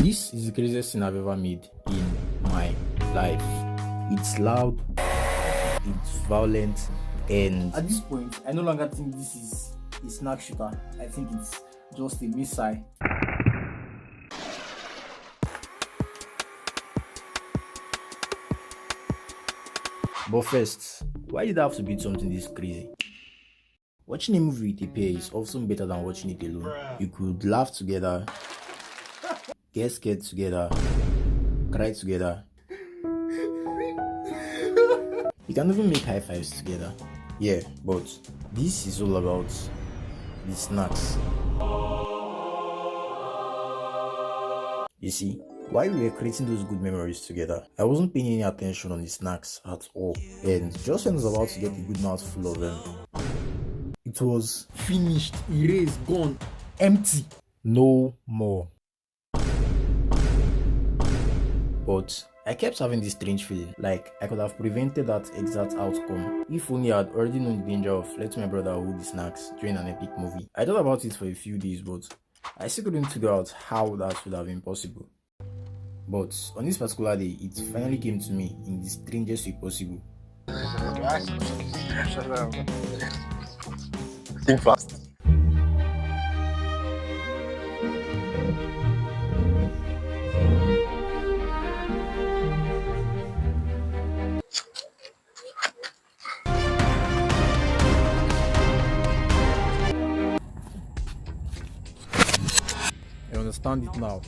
This is the craziest thing I've ever made in my life. It's loud, it's violent, and At this point, I no longer think this is a snack shooter. I think it's just a missile. but first, why did I have to beat something this crazy? Watching a movie with a pair is often better than watching it alone. You could laugh together, get scared together, cry together. You can even make high fives together. Yeah, but this is all about the snacks. You see, while we were creating those good memories together, I wasn't paying any attention on the snacks at all. And just when I was about to get a good mouthful of them, it was Finished, erased, gone, empty. no more. But I kept having this strange feeling, like I could have prevented that exact outcome if only I had already known the danger of letting my brother hold the snacks during an epic movie. I thought about it for a few days, but I still couldn't figure out how that would have been possible. But on this particular day, it finally came to me in the strangest way possible. Think fast. I understand it now.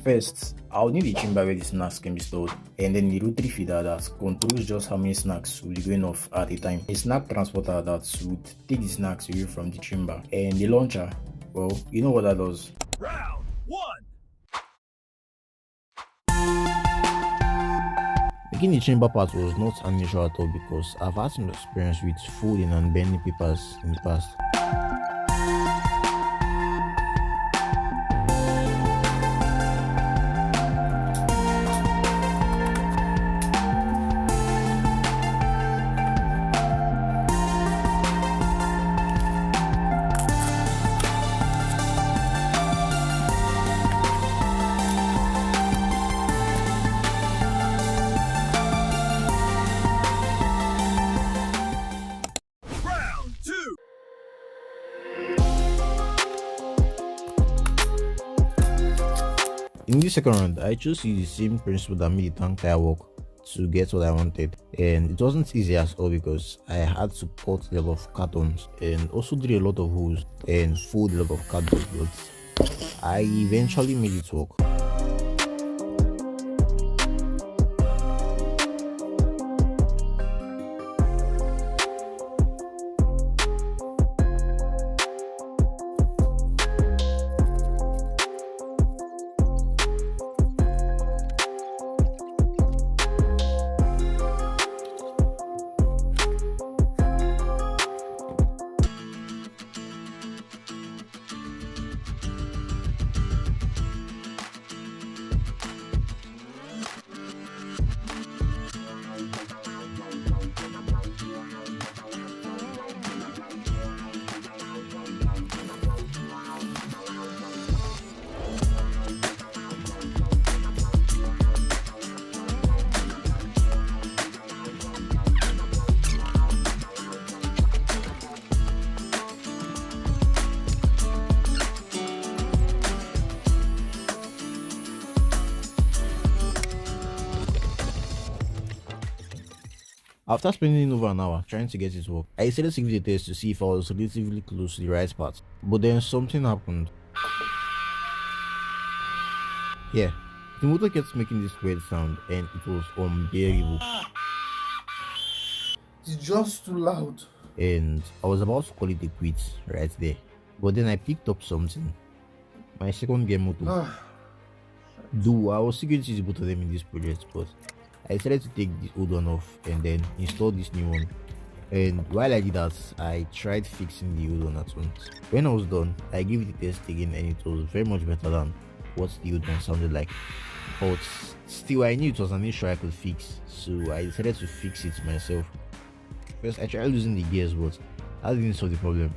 First, I'll need a chamber where the snacks can be stored, and then a rotary feeder that controls just how many snacks will be going off at a time. A snack transporter that would take the snacks away from the chamber, and the launcher, well, you know what that does. Round one. Making the chamber part was not unusual at all because I've had some experience with folding and bending papers in the past. Round two. In this second round, I chose to use the same principle that made the tank tire work to get what I wanted, and it wasn't easy at all because I had to cut a lot of cartons and also drill a lot of holes and fold a lot of cardboard, but I eventually made it work. After spending over an hour trying to get it to work, I decided to give it a test to see if I was relatively close to the right part. But then something happened. Yeah, the motor kept making this weird sound and it was unbearable. It's just too loud. And I was about to call it a quit right there. But then I picked up something. My second gear motor. Though I was still going to use both of them in this project, but I decided to take the old one off and then install this new one. And while I did that, I tried fixing the old one at once. When I was done, I gave it a test again and it was very much better than what the old one sounded like. But still, I knew it was an issue I could fix, so I decided to fix it myself. First, I tried losing the gears, but That didn't solve the problem.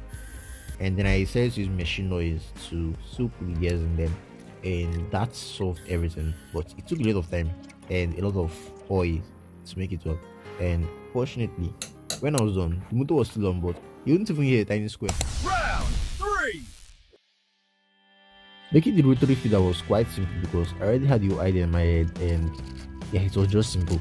And then I decided to use machine noise to soak the gears in them, and that solved everything. But it took a lot of time and a lot of oil to make it work. And fortunately, when I was done, the motor was still on, but you wouldn't even hear a tiny square. Round 3. Making the rotary feeder was quite simple because I already had the idea in my head, and yeah, it was just simple.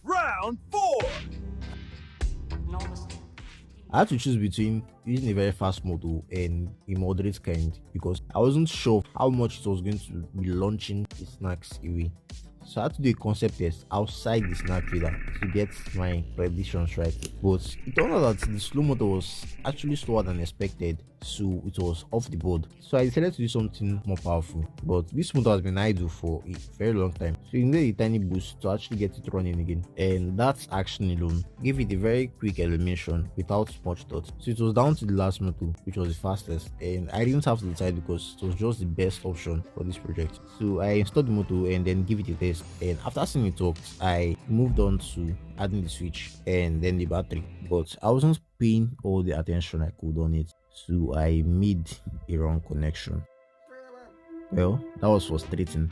Round 4. I had to choose between using a very fast motor and a moderate kind because I wasn't sure how much it was going to be launching the snacks away. So I had to do a concept test outside the snack feeder to get my predictions right. But it turned out that the slow motor was actually slower than expected, so it was off the board. So I decided to do something more powerful. But this motor has been idle for a very long time, so you need a tiny boost to actually get it running again. And that action alone gave it a very quick elimination without much thought. So it was down to the last motor, which was the fastest, and I didn't have to decide because it was just the best option for this project. So I installed the motor and then give it a test. And after seeing it worked, I moved on to adding the switch and then the battery. But I wasn't paying all the attention I could on it, so I made a wrong connection. Well, that was frustrating.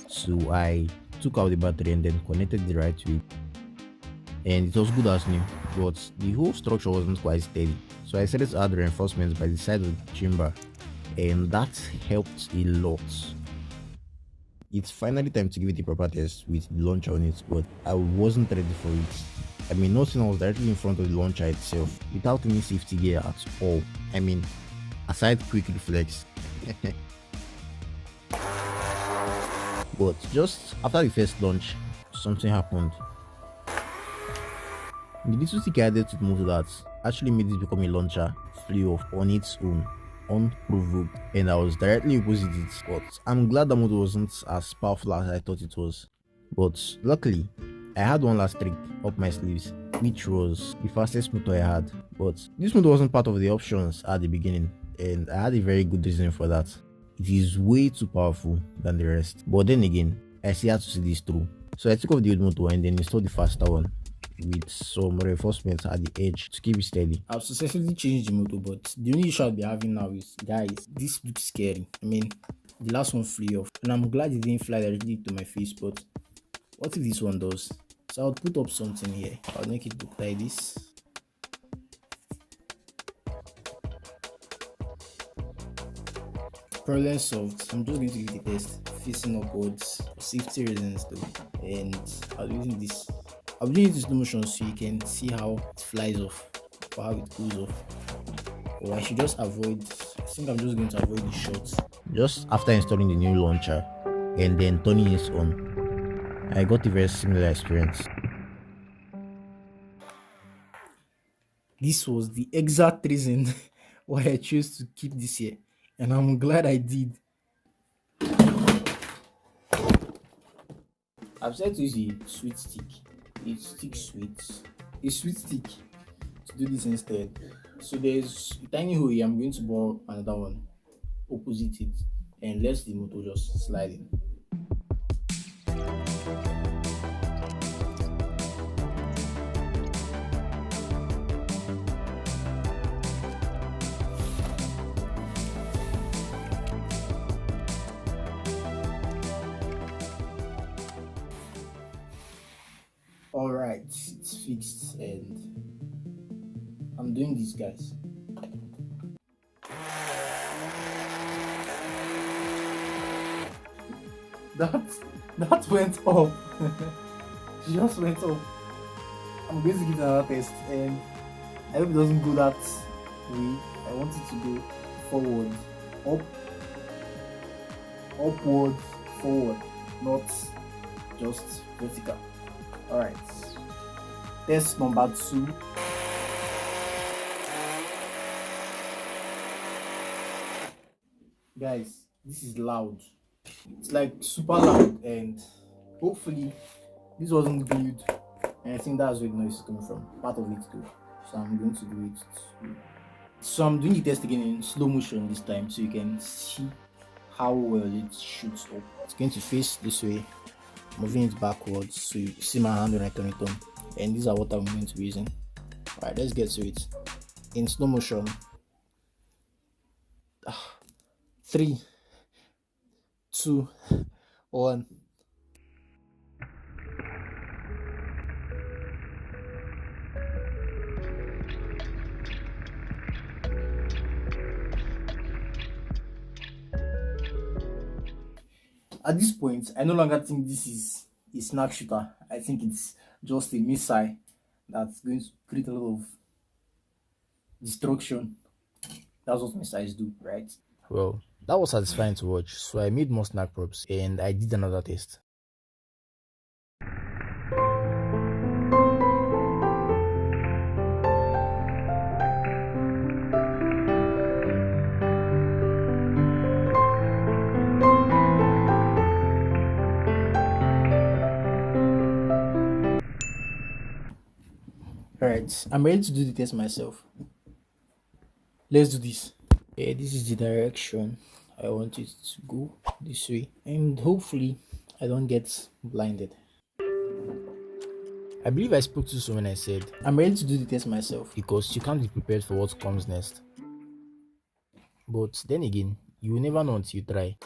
So I took out the battery and then connected the right way, and it was good as new, but the whole structure wasn't quite steady. So I decided to add reinforcements by the side of the chamber, and that helped a lot. It's finally time to give it a proper test with the launcher on it, but I wasn't ready for it. I mean, nothing was directly in front of the launcher itself without any safety gear at all. I mean, aside quick reflex. But just after the first launch, something happened. The little stick I added to the motor that actually made it become a launcher flew off on its own, unprovoked, and I was directly opposite it. But I'm glad the motor wasn't as powerful as I thought it was. But luckily, I had one last trick up my sleeves, which was the fastest motor I had. But this motor wasn't part of the options at the beginning, and I had a very good reason for that. It is way too powerful than the rest. But then again, I still had to see this through. So I took off the old motor and then installed the faster one with some reinforcements at the edge to keep it steady. I've successfully changed the motor, but the only issue I'll be having now is, guys, this looks scary. I mean, the last one flew off, and I'm glad it didn't fly directly to my face, but what if this one does? So I'll put up something here. I'll make it look like this. Problem solved. I'm just going to give it a test, facing upwards for safety reasons though, and I'll be using this. I'll be doing it in slow motion so you can see how it flies off or how it goes off. Or I should just avoid. I think I'm just going to avoid the shots. Just after installing the new launcher and then turning it on, I got a very similar experience. This was the exact reason why I chose to keep this here, and I'm glad I did. I've decided to use a sweet stick. A sweet stick to do this instead. So there's a tiny hole here. I'm going to borrow another one opposite it and let the motor just slide in. Alright, it's fixed and I'm doing this, guys. That went up. She just went up. I'm going to give it another test and I hope it doesn't go that way. I want it to go forward, up, upward, forward, not just vertical. Alright, test number 2. Guys, this is loud. It's like super loud, and hopefully this wasn't glued. And I think that's where the noise is coming from. Part of it too. So I'm going to do it too. So I'm doing the test again in slow motion this time so you can see how well it shoots up. It's going to face this way, moving it backwards so you see my hand when I turn it on. And these are what I'm going to be using. Alright, let's get to it. In slow motion. 3, 2, 1. At this point, I no longer think this is a snack shooter. I think it's just a missile that's going to create a lot of destruction. That's what missiles do, right? Well, that was satisfying to watch, so I made more snack props and I did another test. Alright, I'm ready to do the test myself. Let's do this. Okay, this is the direction I want it to go, this way, and hopefully I don't get blinded. I believe I spoke too soon when I said I'm ready to do the test myself. because you can't be prepared for what comes next. But then again, you will never know until you try.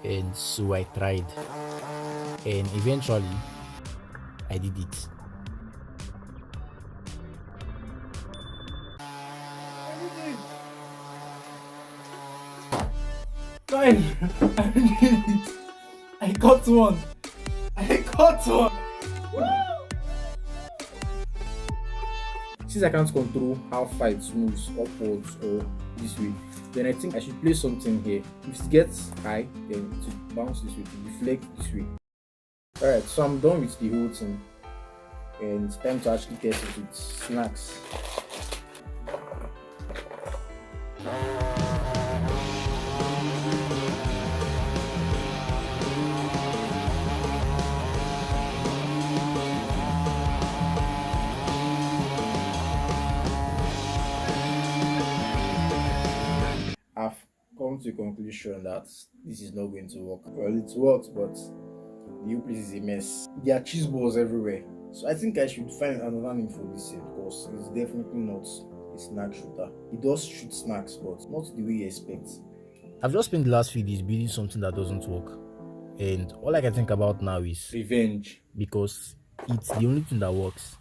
And so I tried. And eventually, I did it. Guys, I did it. I got one. I got one. Woo! Since I can't control how far it moves upwards or this way, then I think I should place something here. If it gets high, then to bounce this way, to deflect this way. Alright, so I'm done with the whole thing. And it's time to actually test it with snacks. I've come to a conclusion that this is not going to work. Well, it works, but the whole place is a mess. There are cheese balls everywhere. So I think I should find another name for this here because it's definitely not a snack shooter. It does shoot snacks, but not the way you expect. I've just spent the last few days building something that doesn't work. And all I can think about now is Revenge. because it's the only thing that works.